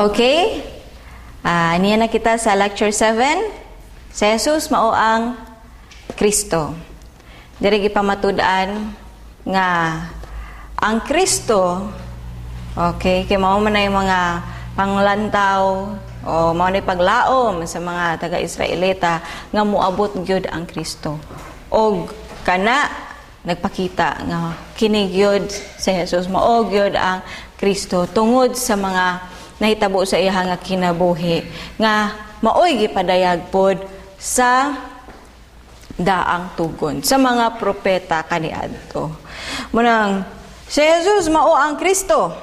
Okay? Niya na kita sa lecture 7. Si Jesus mao ang Kristo. Diri gipamatud-an nga ang Kristo, okay, kay mao man ay mga panglantaw o mao ni paglaom sa mga taga-Israelita nga moabot gyud ang Kristo. Og kana nagpakita nga kini gyud si Jesus mao gyud ang Kristo tungod sa mga nahitabo sa iya nga kinabuhi nga maoy gipadayag pod sa daang tugon sa mga propeta kaniadto. Munang si Jesus mao ang Kristo.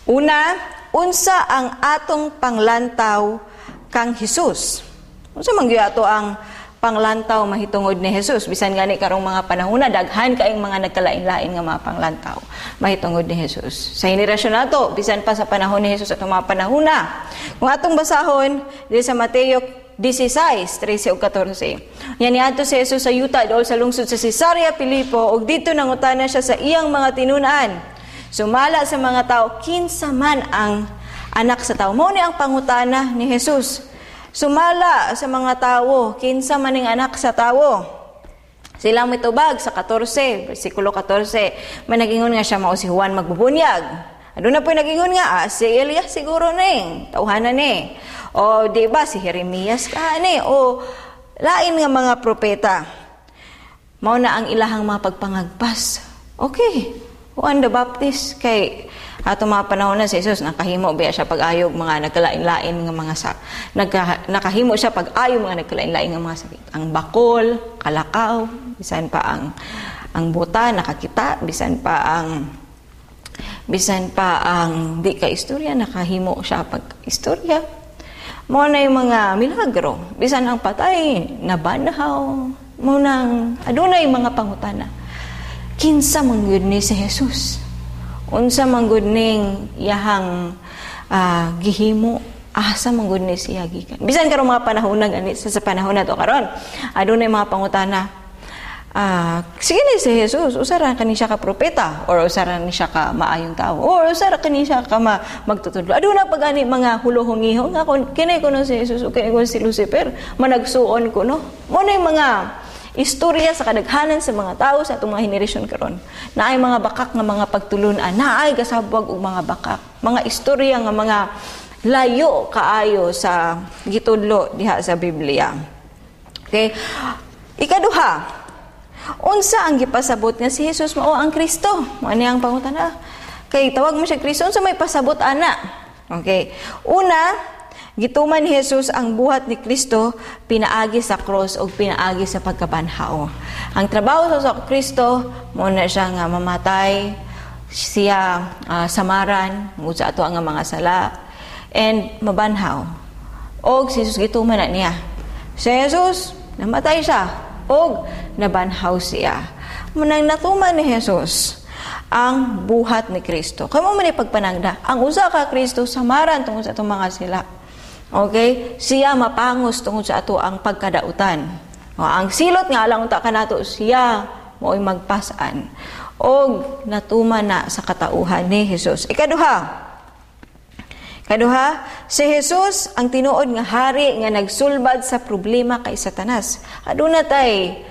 Una, unsa ang atong panglantaw kang Jesus? Unsa man gyud ato ang panglantaw mahitungod ni Jesus? Bisan gani karong mga panahona daghan kaayong mga nagkalain-lain nga mga panglantaw mahitungod ni Jesus. Sa henerasyon nato, bisan pa sa panahon ni Jesus atong mga panahona. Kung atong basahon diri sa Mateo 16:13-14. Yan niadto si Jesus sa yuta dool sa lungsod sa Cesarea Filipo ug dito nangutana siya sa iyang mga tinun-an. Sumala sa mga tao kinsa man ang anak sa tao. Mao ni ang pangutana ni Jesus. Sumala sa mga tao kinsa man ang anak sa tao. Sila mitubag sa 14, versikulo 14. May nagingon nga siya mao si Juan magbubunyag. Aduna po nagingon nga si Elias siguro ning tawhanan ni. O di ba si Jeremias kaani o lain nga mga propeta. Mao na ang ilahang mga pagpangagpas. Okay. Juan the Baptist kay ato mga panahon na si Jesus nakahimo biya siya pag-ayog mga nagkalain-lain nga mga nakahimo siya pag-ayog mga nagkalain-lain nga mga sakit. Ang bakol, kalakaw, bisan pa ang buta nakakita, bisan pa ang di ka istorya nakahimo siya pag-istorya. Mo na yung mga milagro, bisan ang patay nabanhaw, mo nang adunay mga pangutana. Kinsa man gyud ni si Jesus? Unsa man gyud ning iyahang gihimo? Asa man gyud ni siya gikan? Bisan karong mga panahon gani sa panahon nato karon, adunay mga pangutana. Sige ni si Jesus, usara kani siya ka propeta or usara ni siya ka maayong tao or usara kani siya ka magtutudlo. Aduna pag ani mga huluhungiho nga kun kinay kuno si Jesus o kinay kuno si Lucifer managsuon kuno. Mo na yung mga istorya sa kadaghanan sa mga tao sa atong mga henerasyon karon. Naay mga bakak nga mga pagtulun-an, naay kasabwag og mga bakak, mga istorya nga mga layo kaayo sa gitudlo diha sa Biblia. Okay? Ikaduha, unsa ang gipasabot nga si Jesus mao ang Kristo? Mao ni ang pangutana. Kay tawag mo siya Kristo, unsa may pasabot ana? Okay. Una, gituman ni Jesus ang buhat ni Kristo pinaagi sa cross o pinaagi sa pagkabanhao. Ang trabaho sa Kristo mo na siya nga mamatay, siya samaran sa ato ang mga sala and mabanhaw. Og si Jesus gituman na niya. Si Jesus namatay siya og nabanhaw siya. Munang natuman ni Jesus ang buhat ni Kristo. Kay mo man ipagpanangda, ang usa ka Kristo samaran tungod sa atong mga sila. Okay? Siya mapangos tungod sa ato ang pagkadautan. Ang silot nga alang unta kanato siya mo'y magpasaan. Og natuman na sa katauhan ni Jesus. Ikaduha, si Jesus ang tinuod nga hari nga nagsulbad sa problema kay Satanas. Aduna tay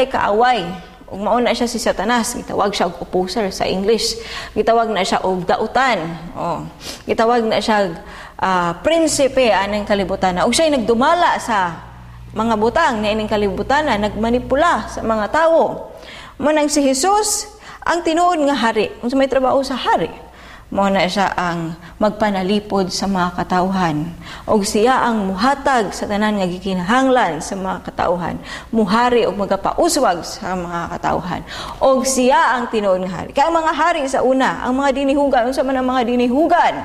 kaaway. Ug mauna siya si Satanas, gitawag siya og opposer sa English. Gitawag na siya og dautan. Gitawag na siya prinsipe aning kalibutan. Ug siya nagdumala sa mga butang ni ining kalibutan, nagmanipula sa mga tawo. Manang si Jesus ang tinuod nga hari. Unsa may trabaho sa hari? Mao na siya ang magpanalipod sa mga katawhan. Og siya ang muhatag sa tanan nga gikinahanglan sa mga katawhan. Muhari og magapauswag sa mga katawhan. Og siya ang tinuod nga hari. Kaya ang mga hari sa una, ang mga dinihugan, unsa man ang mga dinihugan?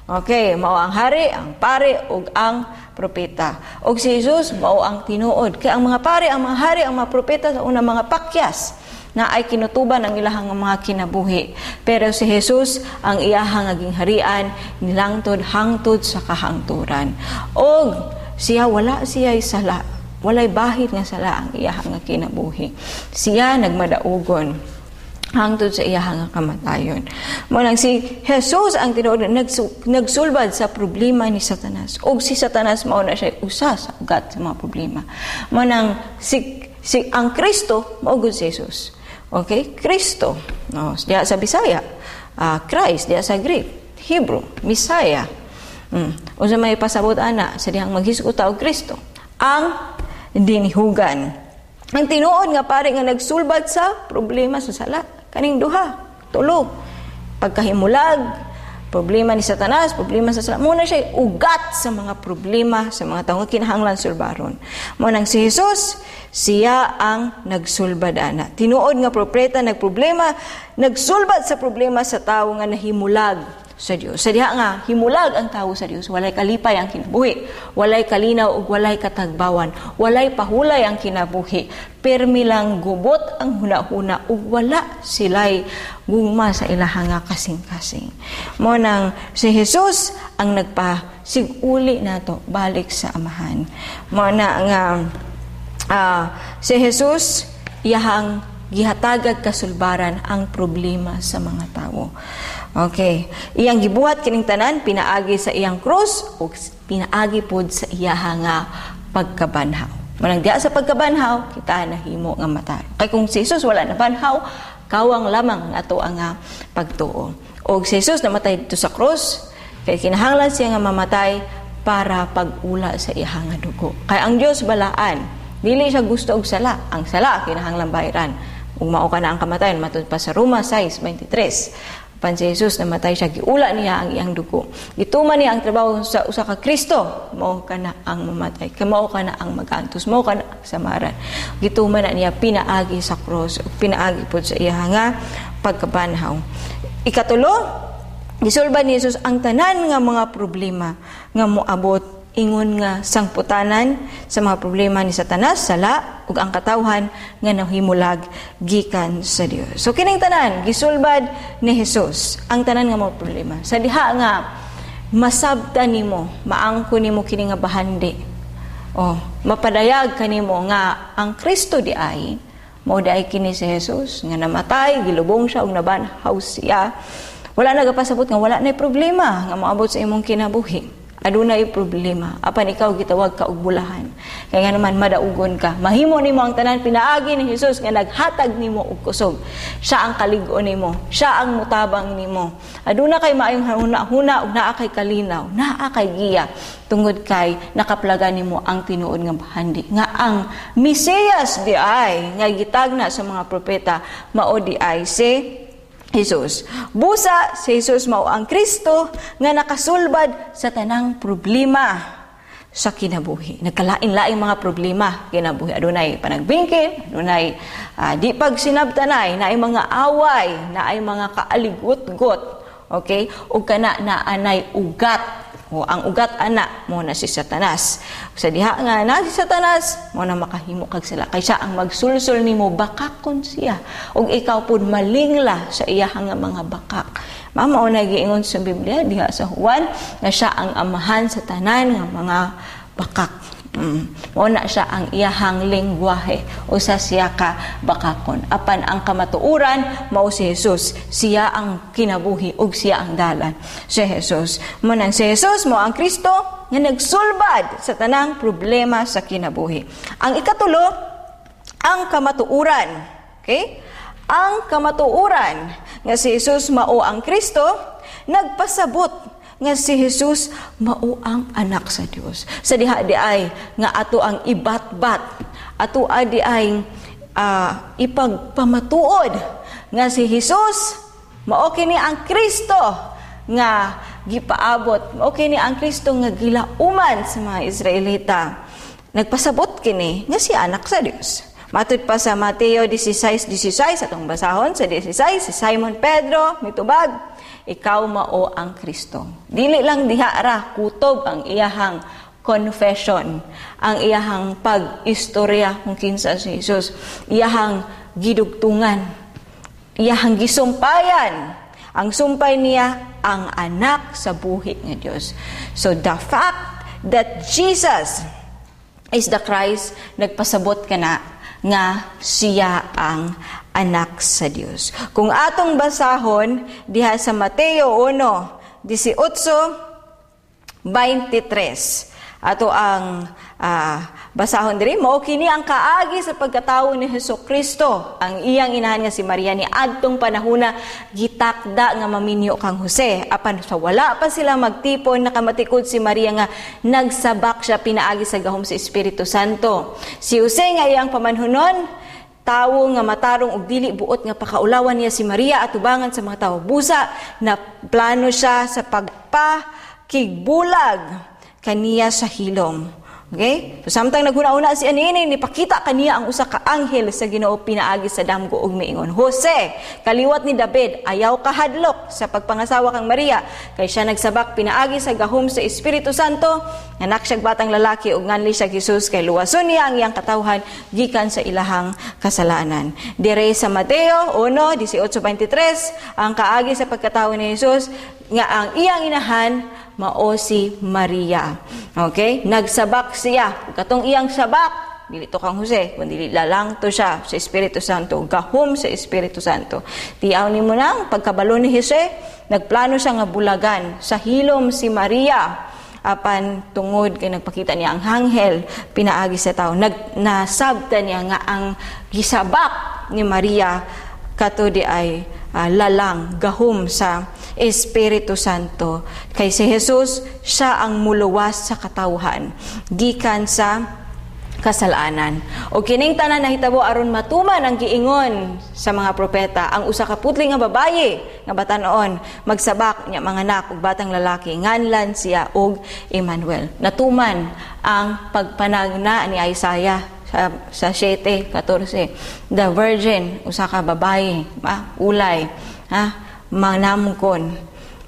Okay, mao ang hari, ang pare ug ang propeta. Og si Jesus mao ang tinuod. Kaya ang mga pare, ang mga hari, ang mga propeta sa una mga pakyas na ay kinutuban ang ilahang mga kinabuhi. Pero si Jesus, ang iyahang naging harian, nilangtod hangtod sa kahangturan. Og siya wala siya'y sala. Walay bahid nga sala ang iyahang nga kinabuhi. Siya nagmadaugon. hangtod sa iyang kamatayon. Manang si Jesus ang tinuod nagsulbad sa problema ni Satanas. Og si Satanas mao na siya usa sa ugat sa mga problema. Manang ang Kristo mao gud si Jesus. Okay? Kristo. No, diya sa Bisaya, Christ, diya sa Greek, Hebrew, Messiah. Unsa may pasabot ana sa dihang maghisgot og Kristo? Ang dinihugan. Ang tinuod nga pare nga nagsulbad sa problema sa sala. Kaning duha, tulo. Pagkahimulag, problema ni Satanas, problema sa sala. Muna siya ugat sa mga problema sa mga tao nga kinahanglan sulbaron. Munang si Jesus, siya ang nagsulbad ana. Tinuod nga propeta nagsulbad sa problema sa tao nga nahimulag sa Dios. Sa diha nga himulag ang tawo sa Dios, walay kalipay ang kinabuhi, walay kalinaw ug walay katagbawan, walay pahulay ang kinabuhi. Permi lang gubot ang hunahuna ug wala silay gugma sa ilaha nga kasing-kasing. Mo nang si Jesus ang nagpasiguli nato balik sa amahan. Mo na nga si Jesus iyahang gihatagag kasulbaran ang problema sa mga tawo. Okay. Iyang gibuhat kining tanan pinaagi sa iyang krus o pinaagi pod sa iyaha nga pagkabanhaw. Manang diya sa pagkabanhaw kita nahimo nga matar. Kay kung si Jesus wala na banhaw, kawang lamang ato ang pagtuo. Og si Jesus namatay dito sa krus, kay kinahanglan siya nga mamatay para pag-ula sa iyaha nga dugo. Kay ang Dios balaan, dili siya gusto og sala. Ang sala kinahanglan bayaran. Ug mao kana ang kamatayon matud pa sa Roma 6:23. Pan si Jesus namatay siya, giula niya ang iyang dugo. Gituman niya ang trabaho sa usa ka Kristo, mao kana ang mamatay, mao kana ang magantos, mao kana samaran. Gituman na niya pinaagi sa cross, pinaagi pod sa iya nga pagkabanhaw. Ikatulo, gisulbad ni Jesus ang tanan nga mga problema nga moabot ingon nga sangputanan sa mga problema ni Satanas, sala ug ang katawhan nga nahimulag gikan sa Dios. So kining tanan gisulbad ni Jesus ang tanan nga mga problema. Sa diha nga masabtan nimo, maangko nimo kini nga bahandi. Mapadayag kanimo nga ang Kristo di ay mao di kini si Jesus nga namatay, gilubong siya ug nabanhaw siya. Wala nagapasabot nga wala nay problema nga moabot sa imong kinabuhi. Adunay problema. Apan ikaw gitawag ka og bulahan. Kaya nga naman madaugon ka. Mahimo nimo ang tanan pinaagi ni Jesus nga naghatag nimo og kusog. Siya ang kalig-on nimo. Siya ang mutabang nimo. Aduna kay maayong huna-huna ug naa kay kalinaw, naa kay giya tungod kay nakaplagan nimo ang tinuod nga bahandi nga ang Mesiyas di ay nga gitagna sa mga propeta mao di ay si Jesus. Busa si Jesus mao ang Kristo nga nakasulbad sa tanang problema sa kinabuhi. Nagkalain-laing mga problema kinabuhi. Adunay panagbingkil, adunay di pagsinabtanay, naay mga away, naay mga kaaligot-got. Okay? Ug kana naanay ugat. Ang ugat ana mo na si Satanas. Sa diha nga na si Satanas mo na makahimo kag sila. Kay siya ang magsulsol nimo bakakon siya. Ug ikaw pud malingla sa iyang nga mga bakak. Mao na giingon sa Biblia diha sa Juan nga siya ang amahan sa tanan nga mga bakak. Mao na siya ang iyahang lengguwahe o sa siya ka bakakon. Apan ang kamatuoran mao si Jesus. Siya ang kinabuhi ug siya ang dalan. Si Jesus. Manang si Jesus mo ang Kristo nga nagsulbad sa tanang problema sa kinabuhi. Ang ikatulo, ang kamatuoran. Okay? Ang kamatuoran nga si Jesus mao ang Kristo nagpasabot nga si Jesus mao ang anak sa Dios. Sa diha di ay nga ato ang ibatbat, ato di ay ipagpamatuod nga si Jesus mao kini ang Kristo nga gipaabot, mao kini ang Kristo nga gilauman sa mga Israelita. Nagpasabot kini nga si anak sa Dios. Matud pa sa Mateo 16:16 atong basahon sa 16 si Simon Pedro mitubag, ikaw mao ang Kristo. Dili lang diha ra kutob ang iyahang confession, ang iyahang pag-istorya kung kinsa si Jesus, iyahang gidugtungan, iyahang gisumpayan. Ang sumpay niya ang anak sa buhi nga Dios. So the fact that Jesus is the Christ, nagpasabot ka na nga siya ang anak sa Dios. Kung atong basahon diha sa Mateo 1:18-23, ato ang basahon diri, mao kini ang kaagi sa pagkatawo ni Hesukristo. Ang iyang inahan nga si Maria ni adtong panahona gitakda nga maminyo kang Jose. Apan sa wala pa sila magtipon, nakamatikod si Maria nga nagsabak siya pinaagi sa gahom sa Espiritu Santo. Si Jose nga iyang pamanhunon, tawo nga matarong og dili buot nga pakaulawan niya si Maria at tubangan sa mga tawo. Busa na plano siya sa pagpakigbulag kaniya sa hilom. Okay? So samtang naghuna-una si anini, nipakita kaniya ang usa ka anghel sa Ginoo pinaagi sa damgo og miingon, Jose, kaliwat ni David, ayaw kahadlok sa pagpangasawa kang Maria, kay siya nagsabak pinaagi sa gahom sa Espiritu Santo, anak siya batang lalaki ug nganli siya Jesus, kay luwason niya ang iyang katawhan gikan sa ilahang kasalanan. Dire sa Mateo 1:18-23, ang kaagi sa pagkatawo ni Jesus nga ang iyang inahan mao si Maria. Okay? Nagsabak siya. Katong iyang sabak, dili to kang Jose, kundi lalang to siya sa Espiritu Santo, gahom sa Espiritu Santo. Tiaw ni mo nang pagkabalo ni Jose, nagplano siya nga bulagan sa hilom si Maria. Apan tungod kay nagpakita niya ang anghel pinaagi sa tao, nasabta niya nga ang gisabak ni Maria kato di ay lalang gahom sa Espiritu Santo. Kay si Jesus, siya ang muluwas sa katawhan gikan sa kasalanan. O kining tanan nahitabo aron matuman ang giingon sa mga propeta, ang usa ka putli nga babaye nga batan-on magsabak niya mga anak ug batang lalaki, nganlan siya og Emmanuel. Natuman ang pagpanagna ni Isaiah sa 7:14. The virgin, usa ka babaye, ulay, manamkon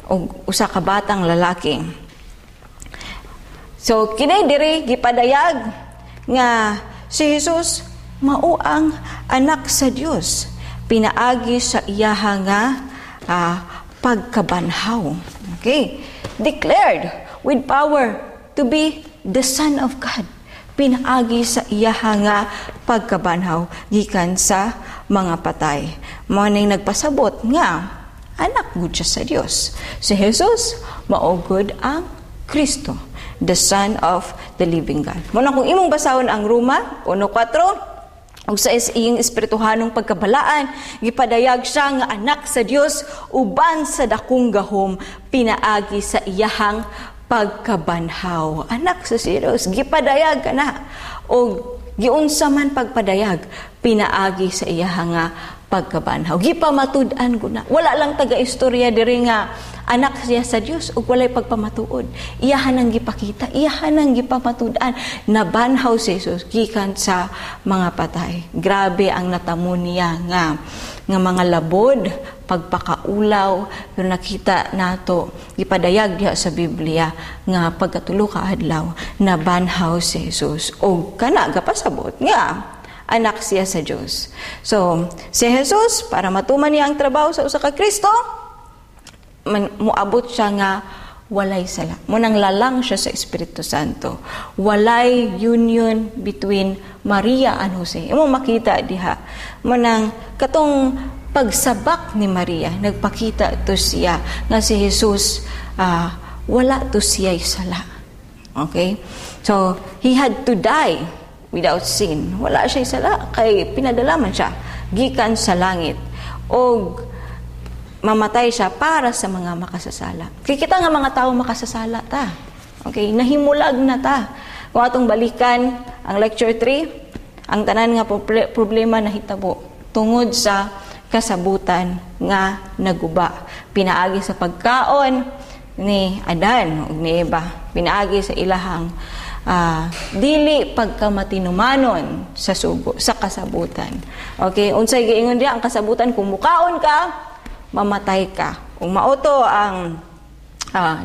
og usa ka batang lalaki. So kini diri gipadayag nga si Jesus mao ang anak sa Dios pinaagi sa iyaha nga pagkabanhaw. Okay? Declared with power to be the Son of God. Pinaagi sa iyaha nga pagkabanhaw gikan sa mga patay. Mao ning nagpasabot nga anak gud siya sa Dios. Si Jesus mao gud ang Kristo, the Son of the living God. Muna kung imong basahon ang Roma 1:4, ug sa iyang espirituhanong pagkabalaan, gipadayag siya nga anak sa Dios uban sa dakong gahom pinaagi sa iyahang pagkabanhaw. Anak sa Dios, gipadayag kana o giunsa man pagpadayag pinaagi sa iyahang pagkabanhaw. Gipamatud-an guna. Wala lang taga-istorya diri nga anak siya sa Dios ug walay pagpamatuod. Iyahan ang gipakita, iyahan ang gipamatud-an na banhaw si Jesus gikan sa mga patay. Grabe ang natamo niya nga mga labod, pagpakaulaw, pero nakita nato gipadayag diha sa Biblia nga pagkatulo ka adlaw na banhaw si Jesus ug kana gapasabot nga anak siya sa Diyos. So, si Jesus, para matuman niya ang trabaho sa usa ka Kristo, muabot siya nga walay sala. Munang lalang siya sa Espiritu Santo. Walay union between Maria and Jose. Imo makita diha. Munang katong pagsabak ni Maria, nagpakita to siya nga si Jesus, wala to siya sala. Okay? So, he had to die without sin. Wala siya sala kay pinadalaman siya gikan sa langit og mamatay siya para sa mga makasasala. Kay kita nga mga tao makasasala ta. Okay, nahimulag na ta. Kung atong balikan ang lecture 3, ang tanan nga problema nahitabo tungod sa kasabutan nga naguba. Pinaagi sa pagkaon ni Adan ug ni Eva. Pinaagi sa ilahang dili pagkamatinumanon sa sugo, sa kasabutan. Okay, unsay giingon diha ang kasabutan, kung mukaon ka, mamatay ka. Kung mauto ang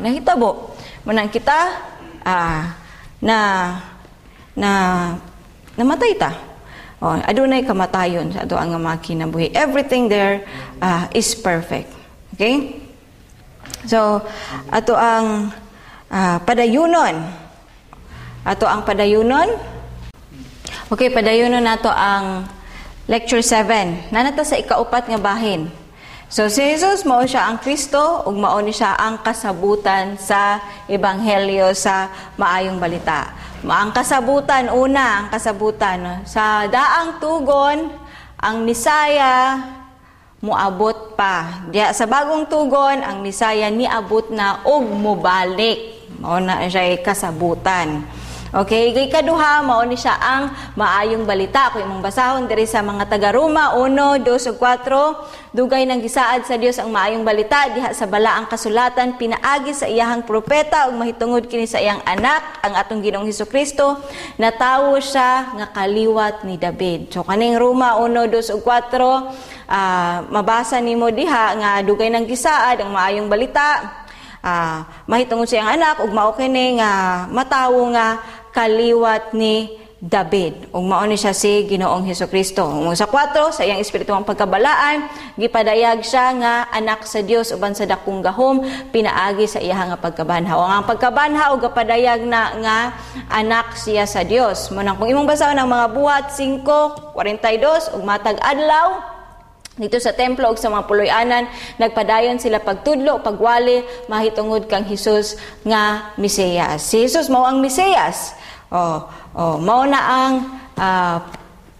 nahitabo, manang kita namatay ta. Adunay kamatayon sa ato ang mga kinabuhi. Everything there is perfect. Okay? So, ato ang padayunon. Ato ang padayunon. Okay, padayunon nato ang Lecture 7. Nanata sa ikaupat nga bahin. So si Jesus mao siya ang Kristo ug mao ni siya ang kasabutan sa ebanghelyo sa maayong balita. Ang kasabutan ang kasabutan sa daang tugon ang Misaya moabot pa. Diya sa bagong tugon ang Misaya niabot na ug mobalik. Mao na siya kasabutan. Okay, kay kaduha mao ni siya ang maayong balita. Kung imong basahon diri sa mga taga-Roma 1, 2 ug 4, dugay nang gisaad sa Dios ang maayong balita diha sa balaang kasulatan pinaagi sa iyahang propeta ug mahitungod kini sa iyang anak ang atong Ginoong Hesukristo natawo siya nga kaliwat ni David. So kaning Roma 1, 2 ug 4 mabasa nimo diha nga dugay nang gisaad ang maayong balita. Mahitungod sa iyang anak ug mao kini nga matawo nga kaliwat ni David. Ug mao ni siya si Ginoong Hesukristo. Ug sa 4 sa iyang espirituwang pagkabalaan, gipadayag siya nga anak sa Dios uban sa dakong gahom pinaagi sa iya nga pagkabanhaw. Ang pagkabanhaw gapadayag na nga anak siya sa Dios. Munang kung imong basahon ang mga buhat 5:42 ug matag adlaw dito sa templo ug sa mga puloy-anan nagpadayon sila pagtudlo pagwali mahitungod kang Hesus nga Mesiyas. Si Hesus mao ang Mesiyas. Mao na ang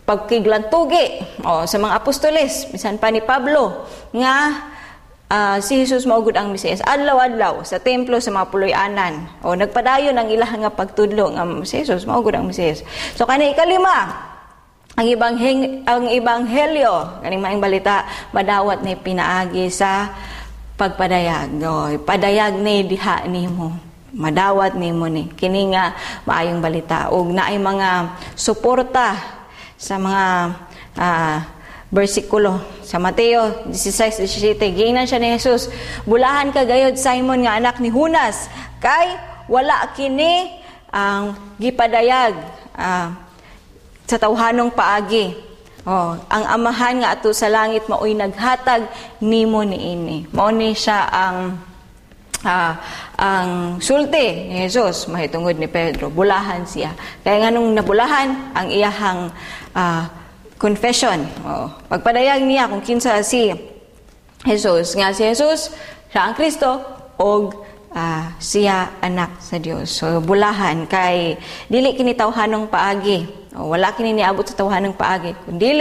pagkiglantugi sa mga apostoles bisan pa ni Pablo nga si Jesus mao gud ang Mesiyas. Adlaw-adlaw sa templo sa mga puloy-anan nagpadayon ang ilang nga pagtudlo nga si Jesus mao gud ang Mesiyas. So kani ikalima ang ebanghelyo kaning maayong balita madawat ni pinaagi sa pagpadayag. Padayag ni diha nimo. Madawat nimo ni kini nga maayong balita ug naay mga suporta sa mga bersikulo sa Mateo 16:17 giingnan siya ni Jesus, bulahan ka gayod Simon nga anak ni Junas kay wala kini ang gipadayag sa tawhanong paagi. Ang amahan nga ato sa langit maoy naghatag nimo niini. Mao ni siya ang sulti ni Jesus mahitungod ni Pedro. Bulahan siya. Kaya nganong nabulahan ang iyahang confession. Pagpadayag niya kung kinsa si Jesus. Nga si Jesus, siya ang Kristo og siya anak sa Dios. So bulahan kay dili kini tawhanong paagi. Wala kini niabot sa tawhanong paagi kundi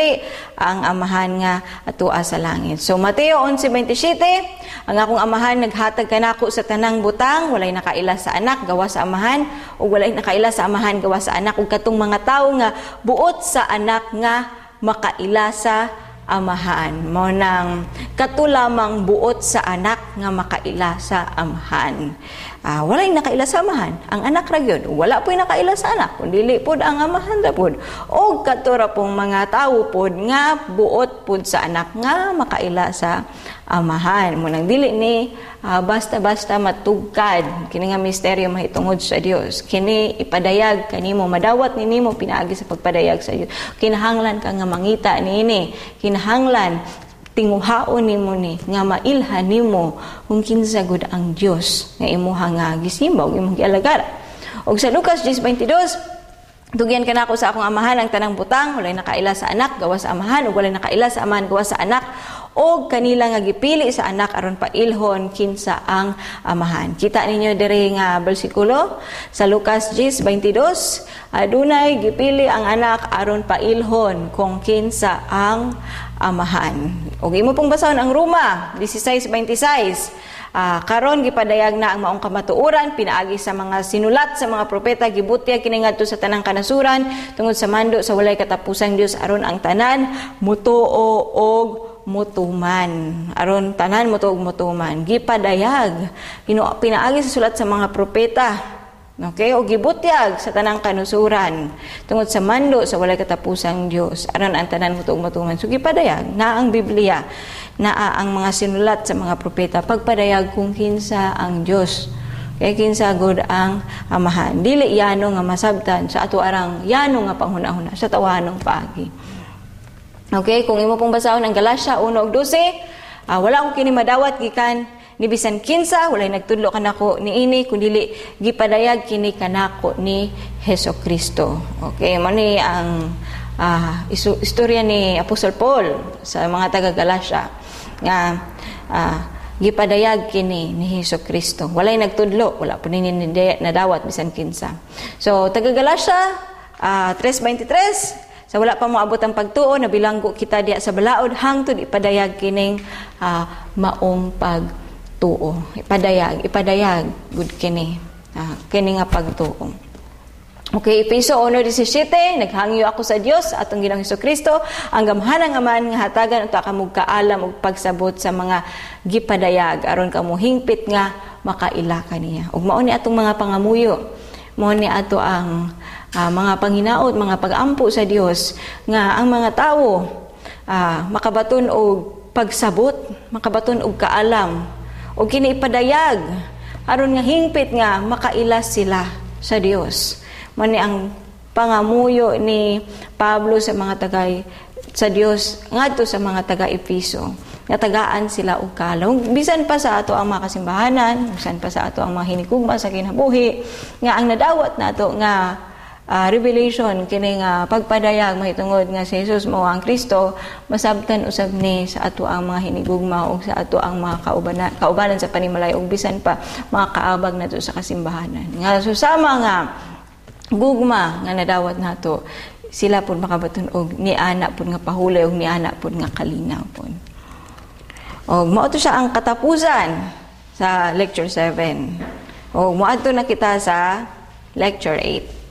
ang amahan nga atua sa langit. So Mateo 11:27, ang akong amahan naghatag kanako sa tanang butang, walay nakaila sa anak gawa sa amahan ug walay nakaila sa amahan gawa sa anak ug katong mga tawo nga buot sa anak nga makaila sa amahan. Mao nang katulamang buot sa anak nga makaila sa amahan. Walay nakaila sa amahan. Ang anak ra gyud, wala po'y nakaila sa anak, kundi pod ang amahan ra pod. Og katura pong mga tawo pod nga buot pod sa anak nga makaila sa amahan. Munang dili ni basta-basta matugkad kini nga misteryo mahitungod sa Dios. Kini ipadayag kanimo, madawat ni nimo pinaagi sa pagpadayag sa Dios. Kinahanglan ka nga mangita niini. Kinahanglan tinguhaon nimo ni nga mailhan nimo kung kinsa gud ang Dios nga imuha nga gisimba ug imong gialagara. Og sa Lucas 10:22, tugyan kanako sa akong amahan ang tanang butang, walay nakaila sa anak gawa sa amahan ug walay nakaila sa amahan gawa sa anak, og kanila nga gipili sa anak aron pailhon kinsa ang amahan. Kita ninyo diri nga bersikulo sa Lucas 10:22, adunay gipili ang anak aron pailhon kung kinsa ang amahan. Og imo pong basahon ang Roma 16:26. Karon gipadayag na ang maong kamatuoran pinaagi sa mga sinulat sa mga propeta gibutyag kini ngadto sa tanang kanasuran tungod sa mando sa walay katapusang Dios aron ang tanan mutuo og mutuman. Aron tanan mutuo og mutuman gipadayag pinaagi sa sulat sa mga propeta. Okay, o gibutyag sa tanang kanusuran tungod sa mando sa walay katapusang Dios aron ang tanan mutuo og mutuman. So gipadayag na ang Biblia naa ang mga sinulat sa mga propeta pagpadayag kung kinsa ang Dios. Kaya kinsa gud ang amahan. Dili yano nga masabtan sa ato arang yano nga panghuna-huna sa tawanong paagi. Okay, kung imo pong basahon ang Galacia 1:12, wala ko kini madawat gikan ni bisan kinsa, walay nagtudlo kanako niini kundi gipadayag kini kanako ni Hesukristo. Okay, mani ang istorya ni Apostol Paul sa mga taga-Galacia nga gipadayag kini ni Hesukristo. Walay nagtudlo, wala po nini nadawat bisan kinsa. So taga-Galacia 3:23, sa wala pa moabot ang pagtuo, nabilanggo kita diya sa balaod hangtod ipadayag kining maong pagtuo. Ipadayag gud kini. Kini nga pagtuo. Okay, Efeso 1:17, naghangyo ako sa Dios atong Ginoong Hesukristo ang gamhanang aman nga hatagan unta kamog kaalam ug pagsabot sa mga gipadayag aron kamo hingpit nga makaila kaniya. Ug mao ni atong mga pangamuyo, mao ni ato ang mga panghinaot, mga pag-ampo sa Dios nga ang mga tawo makabaton og pagsabot, makabaton og kaalam ug kini ipadayag aron nga hingpit nga makailas sila sa Dios. Mani ang pangamuyo ni Pablo sa mga sa Dios ngadto sa mga taga-Efeso nga tagaan sila og kalaw bisan pa sa ato ang mga kasimbahanan, bisan pa sa ato ang mga hinigugma sa kinabuhi nga ang nadawat nato nga revelation kini nga pagpadayag mahitungod nga si Jesus mao ang Kristo, masabtan usab ni sa ato ang mga hinigugma ug sa ato ang mga kaubanan sa panimalay ug bisan pa mga kaabag nato sa kasimbahanan nga susama nga gugma nga nadawat nato, sila pud makabaton og niana pud nga pahulay og niana pud nga kalinaw pud. Og mao to siya ang katapusan sa lecture 7. Og moadto na kita sa lecture 8.